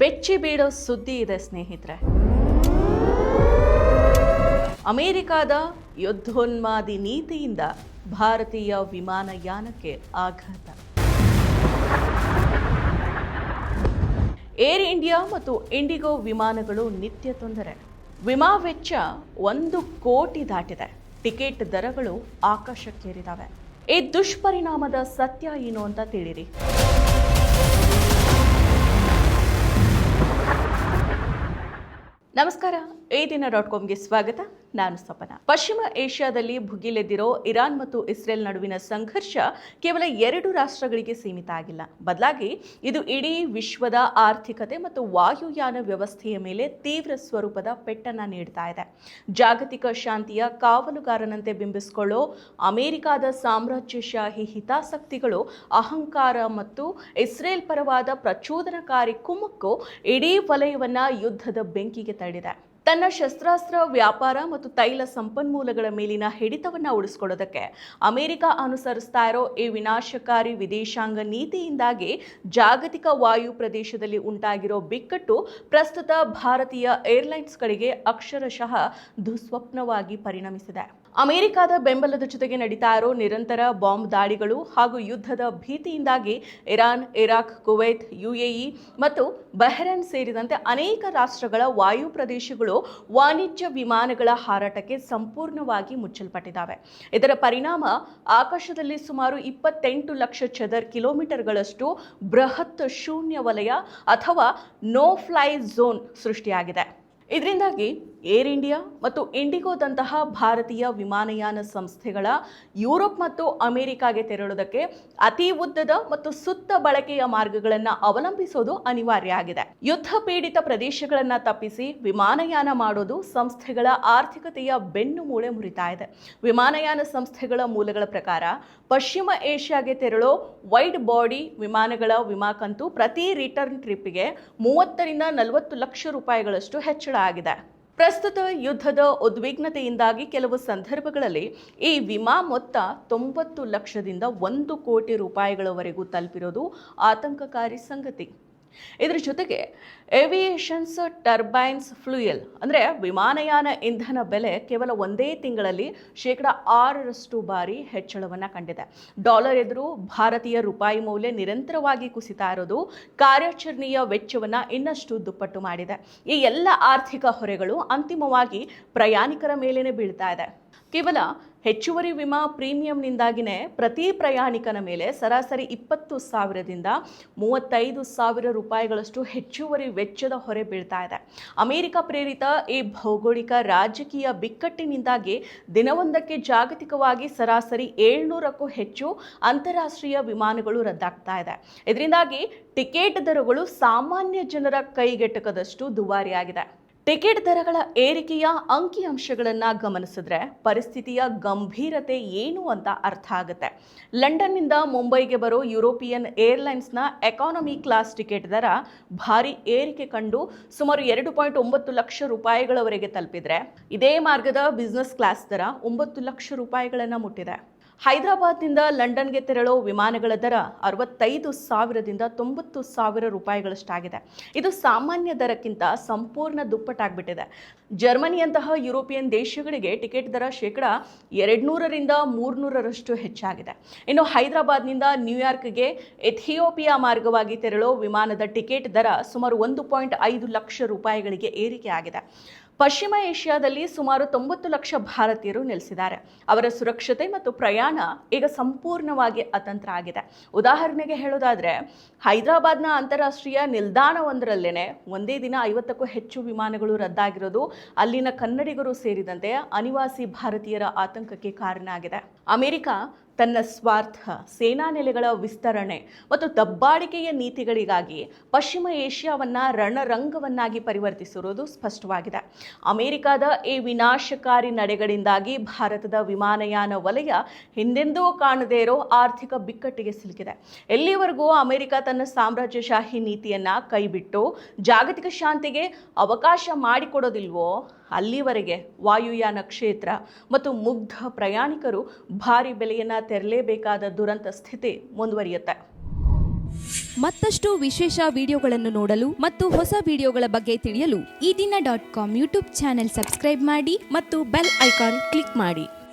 ಬೆಚ್ಚಿ ಬೀಳೋ ಸುದ್ದಿ ಇದೆ ಸ್ನೇಹಿತರೆ. ಅಮೆರಿಕದ ಯುದ್ಧೋನ್ಮಾದಿ ನೀತಿಯಿಂದ ಭಾರತೀಯ ವಿಮಾನಯಾನಕ್ಕೆ ಆಘಾತ. ಏರ್ ಇಂಡಿಯಾ ಮತ್ತು ಇಂಡಿಗೋ ವಿಮಾನಗಳು ನಿತ್ಯ ತೊಂದರೆ. ವಿಮಾ ವೆಚ್ಚ 1 ಕೋಟಿ ದಾಟಿದೆ. ಟಿಕೆಟ್ ದರಗಳು ಆಕಾಶಕ್ಕೇರಿದಾವೆ. ಈ ದುಷ್ಪರಿಣಾಮದ ಸತ್ಯ ಏನು ಅಂತ ತಿಳಿರಿ. ನಮಸ್ಕಾರ, ADN.comಗೆ ಸ್ವಾಗತ. ನಾನು ಸಪನ. ಪಶ್ಚಿಮ ಏಷ್ಯಾದಲ್ಲಿ ಭುಗಿಲೆದ್ದಿರೋ ಇರಾನ್ ಮತ್ತು ಇಸ್ರೇಲ್ ನಡುವಿನ ಸಂಘರ್ಷ ಕೇವಲ 2 ರಾಷ್ಟ್ರಗಳಿಗೆ ಸೀಮಿತ ಆಗಿಲ್ಲ. ಬದಲಾಗಿ ಇದು ಇಡೀ ವಿಶ್ವದ ಆರ್ಥಿಕತೆ ಮತ್ತು ವಾಯುಯಾನ ವ್ಯವಸ್ಥೆಯ ಮೇಲೆ ತೀವ್ರ ಸ್ವರೂಪದ ಪೆಟ್ಟನ್ನು ನೀಡ್ತಾ ಇದೆ. ಜಾಗತಿಕ ಶಾಂತಿಯ ಕಾವಲುಗಾರನಂತೆ ಬಿಂಬಿಸಿಕೊಳ್ಳೋ ಅಮೆರಿಕದ ಸಾಮ್ರಾಜ್ಯಶಾಹಿ ಹಿತಾಸಕ್ತಿಗಳು ಅಹಂಕಾರ ಮತ್ತು ಇಸ್ರೇಲ್ ಪರವಾದ ಪ್ರಚೋದನಕಾರಿ ಕುಮ್ಮಕ್ಕು ಇಡೀ ವಲಯವನ್ನ ಯುದ್ಧದ ಬೆಂಕಿಗೆ ತಳ್ಳಿದೆ. ತನ್ನ ಶಸ್ತ್ರಾಸ್ತ್ರ ವ್ಯಾಪಾರ ಮತ್ತು ತೈಲ ಸಂಪನ್ಮೂಲಗಳ ಮೇಲಿನ ಹಿಡಿತವನ್ನು ಉಳಿಸಿಕೊಳ್ಳೋದಕ್ಕೆ ಅಮೆರಿಕ ಅನುಸರಿಸ್ತಾ ಇರೋ ಈ ವಿನಾಶಕಾರಿ ವಿದೇಶಾಂಗ ನೀತಿಯಿಂದಾಗಿ ಜಾಗತಿಕ ವಾಯು ಪ್ರದೇಶದಲ್ಲಿ ಉಂಟಾಗಿರೋ ಬಿಕ್ಕಟ್ಟು ಪ್ರಸ್ತುತ ಭಾರತೀಯ ಏರ್ಲೈನ್ಸ್ಗಳಿಗೆ ಅಕ್ಷರಶಃ ದುಸ್ವಪ್ನವಾಗಿ ಪರಿಣಮಿಸಿದೆ. ಅಮೆರಿಕದ ಬೆಂಬಲದ ಜೊತೆಗೆ ನಡೀತಾ ಇರೋ ನಿರಂತರ ಬಾಂಬ್ ದಾಳಿಗಳು ಹಾಗೂ ಯುದ್ಧದ ಭೀತಿಯಿಂದಾಗಿ ಇರಾನ್, ಇರಾಕ್, ಕುವೈತ್, UAE ಮತ್ತು ಬಹ್ರೇನ್ ಸೇರಿದಂತೆ ಅನೇಕ ರಾಷ್ಟ್ರಗಳ ವಾಯು ಪ್ರದೇಶಗಳು ವಾಣಿಜ್ಯ ವಿಮಾನಗಳ ಹಾರಾಟಕ್ಕೆ ಸಂಪೂರ್ಣವಾಗಿ ಮುಚ್ಚಲ್ಪಟ್ಟಿದ್ದಾವೆ. ಇದರ ಪರಿಣಾಮ ಆಕಾಶದಲ್ಲಿ ಸುಮಾರು 28 ಲಕ್ಷ ಚದರ್ ಕಿಲೋಮೀಟರ್ಗಳಷ್ಟು ಬೃಹತ್ ಶೂನ್ಯ ವಲಯ ಅಥವಾ ನೋ ಫ್ಲೈ ಝೋನ್ ಸೃಷ್ಟಿಯಾಗಿದೆ. ಇದರಿಂದಾಗಿ ಏರ್ ಇಂಡಿಯಾ ಮತ್ತು ಇಂಡಿಗೋದಂತಹ ಭಾರತೀಯ ವಿಮಾನಯಾನ ಸಂಸ್ಥೆಗಳ ಯುರೋಪ್ ಮತ್ತು ಅಮೆರಿಕಾಗೆ ತೆರಳುವುದಕ್ಕೆ ಅತಿ ಉದ್ದದ ಮತ್ತು ಸುತ್ತ ಬಳಕೆಯ ಮಾರ್ಗಗಳನ್ನು ಅವಲಂಬಿಸೋದು ಅನಿವಾರ್ಯ ಆಗಿದೆ. ಯುದ್ಧ ಪೀಡಿತ ಪ್ರದೇಶಗಳನ್ನು ತಪ್ಪಿಸಿ ವಿಮಾನಯಾನ ಮಾಡೋದು ಸಂಸ್ಥೆಗಳ ಆರ್ಥಿಕತೆಯ ಬೆನ್ನು ಮೂಳೆ ಮುರಿತಾ ಇದೆ. ವಿಮಾನಯಾನ ಸಂಸ್ಥೆಗಳ ಮೂಲಗಳ ಪ್ರಕಾರ ಪಶ್ಚಿಮ ಏಷ್ಯಾಗೆ ತೆರಳೋ ವೈಡ್ ಬಾಡಿ ವಿಮಾನಗಳ ವಿಮಾ ಕಂತು ಪ್ರತಿ ರಿಟರ್ನ್ ಟ್ರಿಪ್ಗೆ 30 ರಿಂದ 40 ಲಕ್ಷ ರೂಪಾಯಿಗಳಷ್ಟು ಹೆಚ್ಚಳ ಆಗಿದೆ. ಪ್ರಸ್ತುತ ಯುದ್ಧದ ಉದ್ವಿಗ್ನತೆಯಿಂದಾಗಿ ಕೆಲವು ಸಂದರ್ಭಗಳಲ್ಲಿ ಈ ವಿಮಾ ಮೊತ್ತ 90 ಲಕ್ಷದಿಂದ 1 ಕೋಟಿ ರೂಪಾಯಿಗಳವರೆಗೂ ತಲುಪಿರೋದು ಆತಂಕಕಾರಿ ಸಂಗತಿ. ಇದರ ಜೊತೆಗೆ ಏವಿಯೇಷನ್ಸ್ ಟರ್ಬೈನ್ಸ್ ಫ್ಲೂಯಲ್ ಅಂದರೆ ವಿಮಾನಯಾನ ಇಂಧನ ಬೆಲೆ ಕೇವಲ ಒಂದೇ ತಿಂಗಳಲ್ಲಿ 6% ಬಾರಿ ಹೆಚ್ಚಳವನ್ನು ಕಂಡಿದೆ. ಡಾಲರ್ ಎದುರು ಭಾರತೀಯ ರೂಪಾಯಿ ಮೌಲ್ಯ ನಿರಂತರವಾಗಿ ಕುಸಿತಾ ಇರೋದು ಕಾರ್ಯಾಚರಣೆಯ ವೆಚ್ಚವನ್ನು ಇನ್ನಷ್ಟು ದುಪ್ಪಟ್ಟು ಮಾಡಿದೆ. ಈ ಎಲ್ಲ ಆರ್ಥಿಕ ಹೊರೆಗಳು ಅಂತಿಮವಾಗಿ ಪ್ರಯಾಣಿಕರ ಮೇಲೇನೆ ಬೀಳ್ತಾ ಇದೆ. ಕೇವಲ ಹೆಚ್ಚುವರಿ ವಿಮಾ ಪ್ರೀಮಿಯಂನಿಂದಾಗಿಯೇ ಪ್ರತಿ ಪ್ರಯಾಣಿಕನ ಮೇಲೆ ಸರಾಸರಿ 20,000ದಿಂದ 35,000 ರೂಪಾಯಿಗಳಷ್ಟು ಹೆಚ್ಚುವರಿ ವೆಚ್ಚದ ಹೊರೆ ಬೀಳ್ತಾ ಇದೆ. ಅಮೆರಿಕ ಪ್ರೇರಿತ ಈ ಭೌಗೋಳಿಕ ರಾಜಕೀಯ ಬಿಕ್ಕಟ್ಟಿನಿಂದಾಗಿ ದಿನವೊಂದಕ್ಕೆ ಜಾಗತಿಕವಾಗಿ ಸರಾಸರಿ 700ಕ್ಕೂ ಹೆಚ್ಚು ಅಂತಾರಾಷ್ಟ್ರೀಯ ವಿಮಾನಗಳು ರದ್ದಾಗ್ತಾ ಇದೆ. ಇದರಿಂದಾಗಿ ಟಿಕೆಟ್ ದರಗಳು ಸಾಮಾನ್ಯ ಜನರ ಕೈಗೆಟಕದಷ್ಟು ದುಬಾರಿಯಾಗಿದೆ. ಟಿಕೆಟ್ ದರಗಳ ಏರಿಕೆಯ ಅಂಕಿಅಂಶಗಳನ್ನು ಗಮನಿಸಿದ್ರೆ ಪರಿಸ್ಥಿತಿಯ ಗಂಭೀರತೆ ಏನು ಅಂತ ಅರ್ಥ ಆಗುತ್ತೆ. ಲಂಡನ್ನಿಂದ ಮುಂಬೈಗೆ ಬರೋ ಯುರೋಪಿಯನ್ ಏರ್ಲೈನ್ಸ್ನ ಎಕಾನಮಿ ಕ್ಲಾಸ್ ಟಿಕೆಟ್ ದರ ಭಾರಿ ಏರಿಕೆ ಕಂಡು ಸುಮಾರು 2.9 ಲಕ್ಷ ರೂಪಾಯಿಗಳವರೆಗೆ ತಲುಪಿದ್ರೆ, ಇದೇ ಮಾರ್ಗದ ಬಿಸ್ನೆಸ್ ಕ್ಲಾಸ್ ದರ 9 ಲಕ್ಷ ರೂಪಾಯಿಗಳನ್ನು ಮುಟ್ಟಿದೆ. ಹೈದರಾಬಾದ್ನಿಂದ ಲಂಡನ್ಗೆ ತೆರಳೋ ವಿಮಾನಗಳ ದರ 65,000ದಿಂದ 90,000 ರೂಪಾಯಿಗಳಷ್ಟಾಗಿದೆ. ಇದು ಸಾಮಾನ್ಯ ದರಕ್ಕಿಂತ ಸಂಪೂರ್ಣ ದುಪ್ಪಟ್ಟಾಗ್ಬಿಟ್ಟಿದೆ. ಜರ್ಮನಿಯಂತಹ ಯುರೋಪಿಯನ್ ದೇಶಗಳಿಗೆ ಟಿಕೆಟ್ ದರ 200ರಿಂದ 300ರಷ್ಟು ಹೆಚ್ಚಾಗಿದೆ. ಇನ್ನು ಹೈದರಾಬಾದ್ನಿಂದ ನ್ಯೂಯಾರ್ಕ್ಗೆ ಎಥಿಯೋಪಿಯಾ ಮಾರ್ಗವಾಗಿ ತೆರಳೋ ವಿಮಾನದ ಟಿಕೆಟ್ ದರ ಸುಮಾರು 1.5 ಲಕ್ಷ ರೂಪಾಯಿಗಳಿಗೆ ಏರಿಕೆ ಆಗಿದೆ. ಪಶ್ಚಿಮ ಏಷ್ಯಾದಲ್ಲಿ ಸುಮಾರು 90 ಲಕ್ಷ ಭಾರತೀಯರು ನೆಲೆಸಿದ್ದಾರೆ. ಅವರ ಸುರಕ್ಷತೆ ಮತ್ತು ಪ್ರಯಾಣ ಈಗ ಸಂಪೂರ್ಣವಾಗಿ ಅತಂತ್ರ ಆಗಿದೆ. ಉದಾಹರಣೆಗೆ ಹೇಳೋದಾದ್ರೆ, ಹೈದರಾಬಾದ್ನ ಅಂತಾರಾಷ್ಟ್ರೀಯ ನಿಲ್ದಾಣವೊಂದರಲ್ಲೇನೆ ಒಂದೇ ದಿನ 50ಕ್ಕೂ ಹೆಚ್ಚು ವಿಮಾನಗಳು ರದ್ದಾಗಿರೋದು ಅಲ್ಲಿನ ಕನ್ನಡಿಗರು ಸೇರಿದಂತೆ ಅನಿವಾಸಿ ಭಾರತೀಯರ ಆತಂಕಕ್ಕೆ ಕಾರಣ ಆಗಿದೆ. ಅಮೆರಿಕ ತನ್ನ ಸ್ವಾರ್ಥ, ಸೇನಾ ನೆಲೆಗಳ ವಿಸ್ತರಣೆ ಮತ್ತು ದಬ್ಬಾಳಿಕೆಯ ನೀತಿಗಳಿಗಾಗಿ ಪಶ್ಚಿಮ ಏಷ್ಯಾವನ್ನು ರಣರಂಗವನ್ನಾಗಿ ಪರಿವರ್ತಿಸಿರುವುದು ಸ್ಪಷ್ಟವಾಗಿದೆ. ಅಮೆರಿಕದ ಈ ವಿನಾಶಕಾರಿ ನಡೆಗಳಿಂದಾಗಿ ಭಾರತದ ವಿಮಾನಯಾನ ವಲಯ ಹಿಂದೆಂದೂ ಕಾಣದೇ ಇರೋ ಆರ್ಥಿಕ ಬಿಕ್ಕಟ್ಟಿಗೆ ಸಿಲುಕಿದೆ. ಎಲ್ಲಿವರೆಗೂ ಅಮೆರಿಕ ತನ್ನ ಸಾಮ್ರಾಜ್ಯಶಾಹಿ ನೀತಿಯನ್ನು ಕೈಬಿಟ್ಟು ಜಾಗತಿಕ ಶಾಂತಿಗೆ ಅವಕಾಶ ಮಾಡಿಕೊಡೋದಿಲ್ವೋ ಅಲ್ಲಿವರೆಗೆ ವಾಯುಯಾನ ಕ್ಷೇತ್ರ ಮತ್ತು ಮುಗ್ಧ ಪ್ರಯಾಣಿಕರು ಭಾರಿ ಬೆಲೆಯನ್ನು ತೆರಲೇಬೇಕಾದ ದುರಂತ ಸ್ಥಿತಿ ಮುಂದುವರಿಯುತ್ತೆ. ಮತ್ತಷ್ಟು ವಿಶೇಷ ವಿಡಿಯೋಗಳನ್ನು ನೋಡಲು ಮತ್ತು ಹೊಸ ವಿಡಿಯೋಗಳ ಬಗ್ಗೆ ತಿಳಿಯಲು ಈ ದಿನ .com ಯೂಟ್ಯೂಬ್ ಚಾನೆಲ್ ಸಬ್ಸ್ಕ್ರೈಬ್ ಮಾಡಿ ಮತ್ತು ಬೆಲ್ ಐಕಾನ್ ಕ್ಲಿಕ್ ಮಾಡಿ.